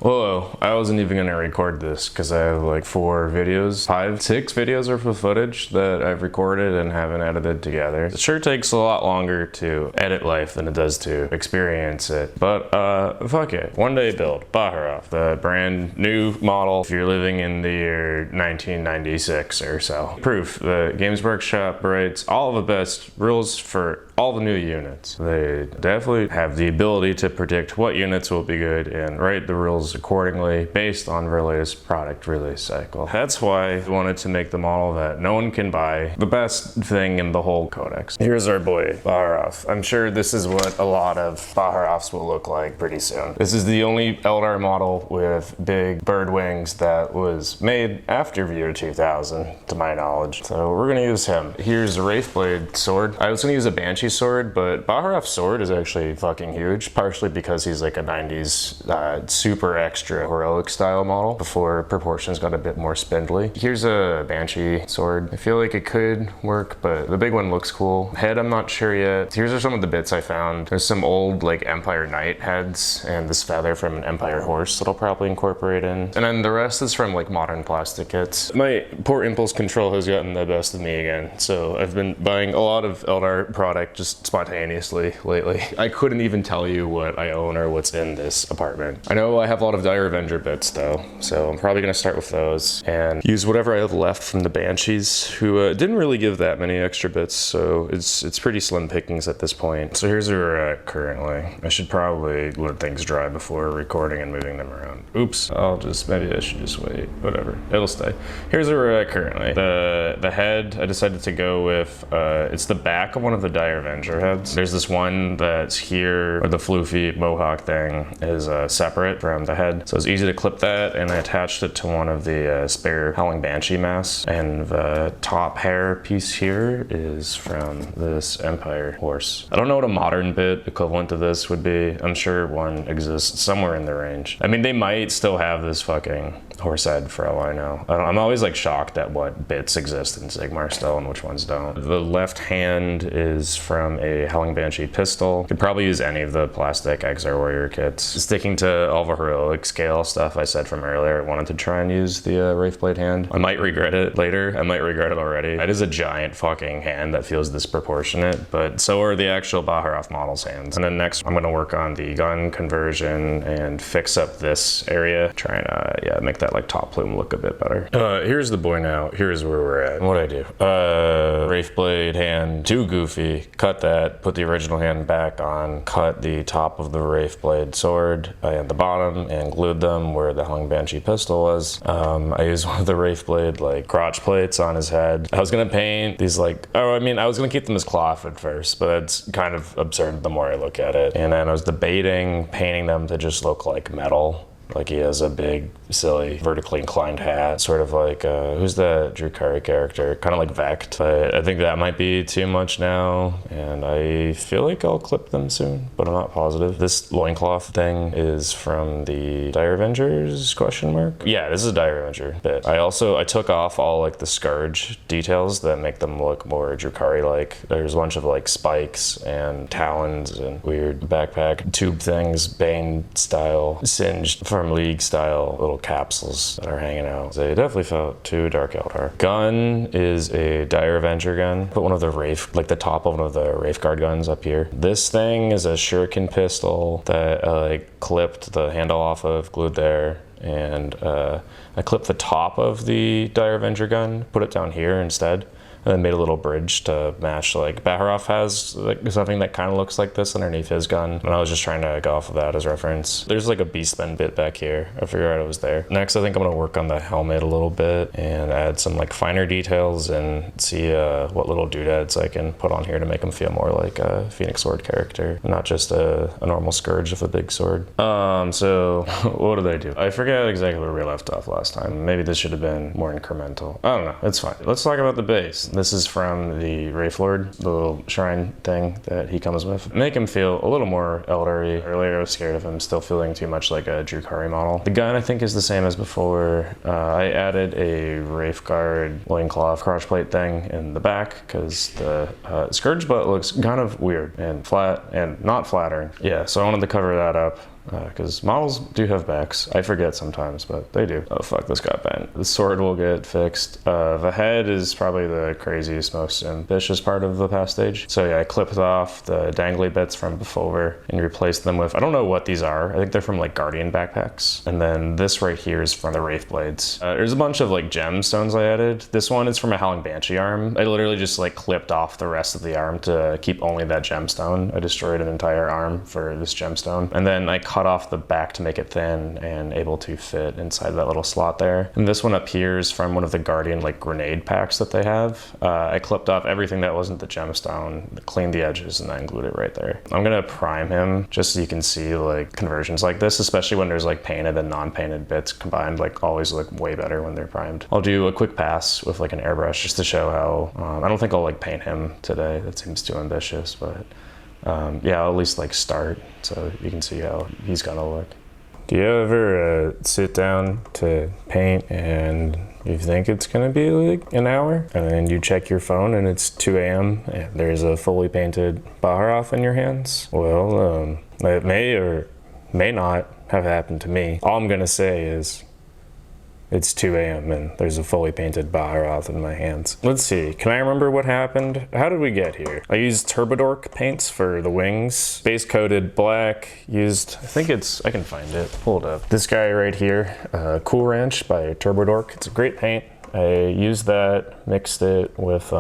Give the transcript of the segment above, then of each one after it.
Whoa, I wasn't even gonna record this because I have like 4 videos, 5, 6 videos worth of footage that I've recorded and haven't edited together. It sure takes a lot longer to edit life than it does to experience it. But fuck it. One day build, Baharroth, the brand new model if you're living in the year 1996 or so. Proof, the Games Workshop writes all of the best rules for all the new units. They definitely have the ability to predict what units will be good and write the rules accordingly based on their latest product release cycle. That's why I wanted to make the model that no one can buy, the best thing in the whole codex. Here's our boy, Baharroth. I'm sure this is what a lot of Baharroths will look like pretty soon. This is the only Eldar model with big bird wings that was made after the year 2000, to my knowledge. So we're gonna use him. Here's a Wraithblade sword. I was gonna use a Banshee sword, but Baharroth's sword is actually fucking huge, partially because he's like a 90s super extra heroic style model before proportions got a bit more spindly. Here's a Banshee sword. I feel like it could work, but the big one looks cool. Head, I'm not sure yet. Here's are some of the bits I found. There's some old like Empire Knight heads and this feather from an Empire horse that I'll probably incorporate in. And then the rest is from like modern plastic kits. My poor impulse control has gotten the best of me again, so I've been buying a lot of Eldar product just spontaneously lately. I couldn't even tell you what I own or what's in this apartment. I know I have a lot of Dire Avenger bits though, so I'm probably gonna start with those and use whatever I have left from the Banshees, who didn't really give that many extra bits, so it's pretty slim pickings at this point. So here's where we're at currently. I should probably let things dry before recording and moving them around. Oops, maybe I should just wait, whatever, it'll stay. Here's where we're at currently. The head, I decided to go with, it's the back of one of the Dire Avenger heads. There's this one that's here, where the floofy mohawk thing is separate from the head. So it's easy to clip that, and I attached it to one of the spare Howling Banshee masks. And the top hair piece here is from this Empire horse. I don't know what a modern bit equivalent to this would be. I'm sure one exists somewhere in the range. I mean, they might still have this fucking horse head for all I know. I'm always like shocked at what bits exist in Sigmar still and which ones don't. The left hand is from a Howling Banshee pistol. Could probably use any of the plastic Exar Warrior kits. Sticking to all the heroic scale stuff I said from earlier, I wanted to try and use the Wraithblade hand. I might regret it later. I might regret it already. It is a giant fucking hand that feels disproportionate, but so are the actual Baharroth model's hands. And then next I'm gonna work on the gun conversion and fix up this area. Try and make that like top plume look a bit better. Here's the boy now. Here's where we're at. What'd I do? Wraithblade hand, too goofy. Cut that, put the original hand back on, cut the top of the Wraithblade sword and the bottom and glued them where the Howling Banshee pistol was. I used one of the Wraithblade like crotch plates on his head. I was gonna paint these like, I was gonna keep them as cloth at first, but it's kind of absurd the more I look at it. And then I was debating painting them to just look like metal. Like he has a big, silly, vertically inclined hat, sort of like, who's that Drukhari character? Kind of like Vect, but I think that might be too much now, and I feel like I'll clip them soon, but I'm not positive. This loincloth thing is from the Dire Avengers, question mark? Yeah, this is a Dire Avenger bit. I took off all like the Scourge details that make them look more Drukhari-like. There's a bunch of like spikes and talons and weird backpack tube things, Bane style, singed from League style little capsules that are hanging out. They definitely felt too Dark Eldar. Gun is a Dire Avenger gun. Put one of the the top of one of the Wraith Guard guns up here. This thing is a shuriken pistol that I clipped the handle off of, glued there, and I clipped the top of the Dire Avenger gun, put it down here instead, and then made a little bridge to match, like Baharroth has like something that kind of looks like this underneath his gun, and I was just trying to go off of that as reference. There's like a Beastman bit back here. I figured out it was there. Next, I think I'm gonna work on the helmet a little bit and add some like finer details and see what little doodads I can put on here to make him feel more like a Phoenix Sword character, not just a normal Scourge with a big sword. So what did I do? I forget exactly where we left off last time. Maybe this should have been more incremental. I don't know, it's fine. Let's talk about the base. This is from the Wraith Lord, the little shrine thing that he comes with. Make him feel a little more Eldar-y. Earlier I was scared of him still feeling too much like a Drukhari model. The gun I think is the same as before. I added a Wraithguard loincloth crotchplate thing in the back because the Scourge butt looks kind of weird and flat and not flattering. Yeah, so I wanted to cover that up. because models do have backs. I forget sometimes, but they do. Oh fuck, this got bent. The sword will get fixed. The head is probably the craziest, most ambitious part of the past stage. So yeah, I clipped off the dangly bits from before and replaced them with, I don't know what these are. I think they're from like Guardian backpacks. And then this right here is from the Wraith Blades. There's a bunch of like gemstones I added. This one is from a Howling Banshee arm. I literally just like clipped off the rest of the arm to keep only that gemstone. I destroyed an entire arm for this gemstone. And then I cut off the back to make it thin and able to fit inside that little slot there. And this one up here is from one of the Guardian like grenade packs that they have. I clipped off everything that wasn't the gemstone, cleaned the edges, and then glued it right there. I'm gonna prime him just so you can see like conversions like this, especially when there's like painted and non-painted bits combined, like always look way better when they're primed. I'll do a quick pass with like an airbrush just to show how, I don't think I'll like paint him today. That seems too ambitious, but yeah, I'll at least like start so you can see how he's gonna look. Do you ever sit down to paint and you think it's gonna be like an hour, and then you check your phone and it's 2 a.m. and there's a fully painted Baharroth in your hands? Well, it may or may not have happened to me. All I'm gonna say is it's 2 a.m. and there's a fully painted Baharroth in my hands. Let's see, can I remember what happened? How did we get here? I used Turbodork paints for the wings. Base coated black, used, I think it's, I can find it, pull it up. This guy right here, Cool Ranch by Turbodork. It's a great paint. I used that, mixed it with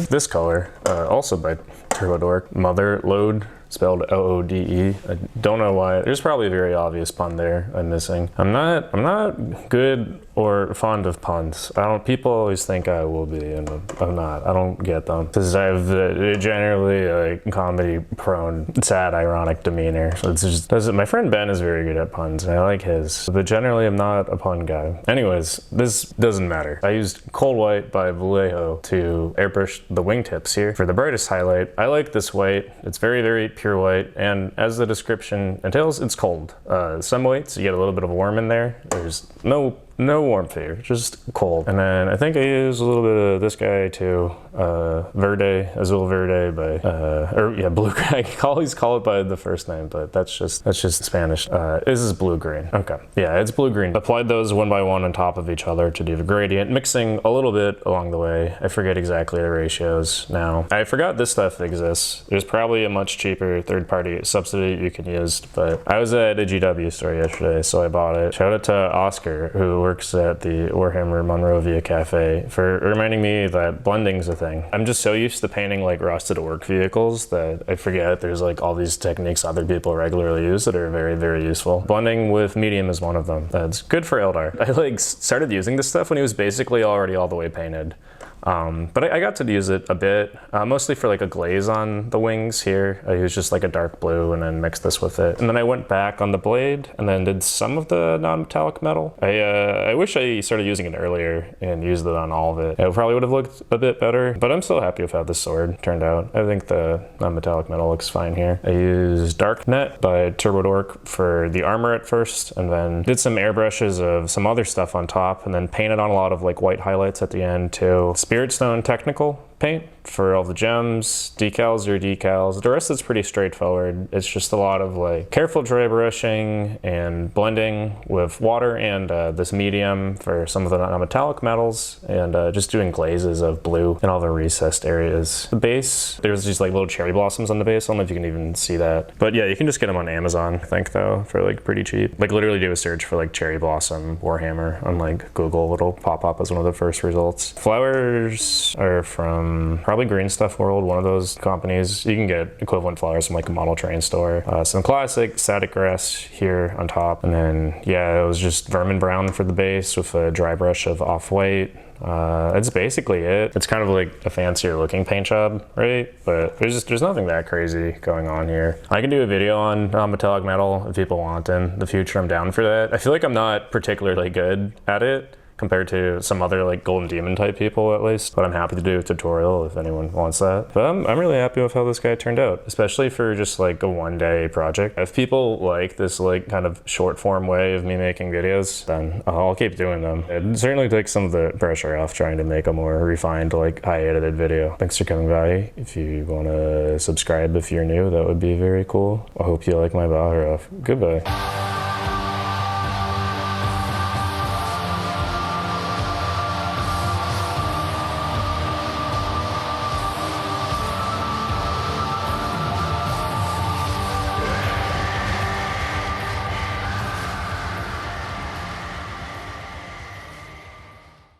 this color, also by Turbodork. Mother Load, spelled L-O-D-E. I don't know why. There's probably a very obvious pun there I'm missing. I'm not good or fond of puns. People always think I will be, and I'm not. I don't get them. Because I have generally like comedy prone, sad, ironic demeanor. So it's just, my friend Ben is very good at puns, and I like his. But generally I'm not a pun guy. Anyways, this doesn't matter. I used Cold White by Vallejo to airbrush the wingtips here for the brightest highlight. I like this white. It's very, very pure white, and as the description entails, it's cold. Some whites, you get a little bit of warm in there. There's no warmth here, just cold. And then I think I used a little bit of this guy too, Verde, Azul Verde by, or yeah, blue green. I always call it by the first name, but that's just Spanish. This is blue green. Okay, yeah, it's blue green. Applied those one by one on top of each other to do the gradient, mixing a little bit along the way. I forget exactly the ratios now. I forgot this stuff exists. There's probably a much cheaper third-party substitute you can use, but I was at a GW store yesterday, so I bought it. Shout out to Oscar, who works at the Warhammer Monrovia Cafe, for reminding me that blending's a thing. I'm just so used to painting like rusted orc vehicles that I forget there's like all these techniques other people regularly use that are very, very useful. Blending with medium is one of them. That's good for Eldar. I like started using this stuff when he was basically already all the way painted. But I got to use it a bit, mostly for like a glaze on the wings here. I used just like a dark blue and then mixed this with it. And then I went back on the blade and then did some of the non-metallic metal. I wish I started using it earlier and used it on all of it. It probably would have looked a bit better, but I'm still happy with how this sword turned out. I think the non-metallic metal looks fine here. I used Dark Net by Turbodork for the armor at first, and then did some airbrushes of some other stuff on top, and then painted on a lot of like white highlights at the end too. Spirit Stone Technical paint for all the gems. Decals are decals. The rest is pretty straightforward. It's just a lot of like careful dry brushing and blending with water and this medium for some of the non-metallic metals, and just doing glazes of blue in all the recessed areas. The base, there's these like little cherry blossoms on the base. I don't know if you can even see that, but yeah, you can just get them on Amazon, I think, though, for like pretty cheap. Like literally do a search for like cherry blossom Warhammer on like Google. It'll pop up as one of the first results. Flowers are from probably Green Stuff World, one of those companies. You can get equivalent flowers from like a model train store. Some classic static grass here on top, and then yeah, it was just vermin brown for the base with a dry brush of off-white. That's basically it. It's kind of like a fancier looking paint job, right? But there's nothing that crazy going on here. I can do a video on metallic metal if people want in the future. I'm down for that. I feel like I'm not particularly good at it, compared to some other like Golden Demon type people at least. But I'm happy to do a tutorial if anyone wants that. But I'm really happy with how this guy turned out, especially for just like a one-day project. If people like this like kind of short form way of me making videos, then I'll keep doing them. It certainly takes some of the pressure off trying to make a more refined, like high edited video. Thanks for coming by. If you want to subscribe if you're new, that would be very cool. I hope you like my Baharroth. Goodbye.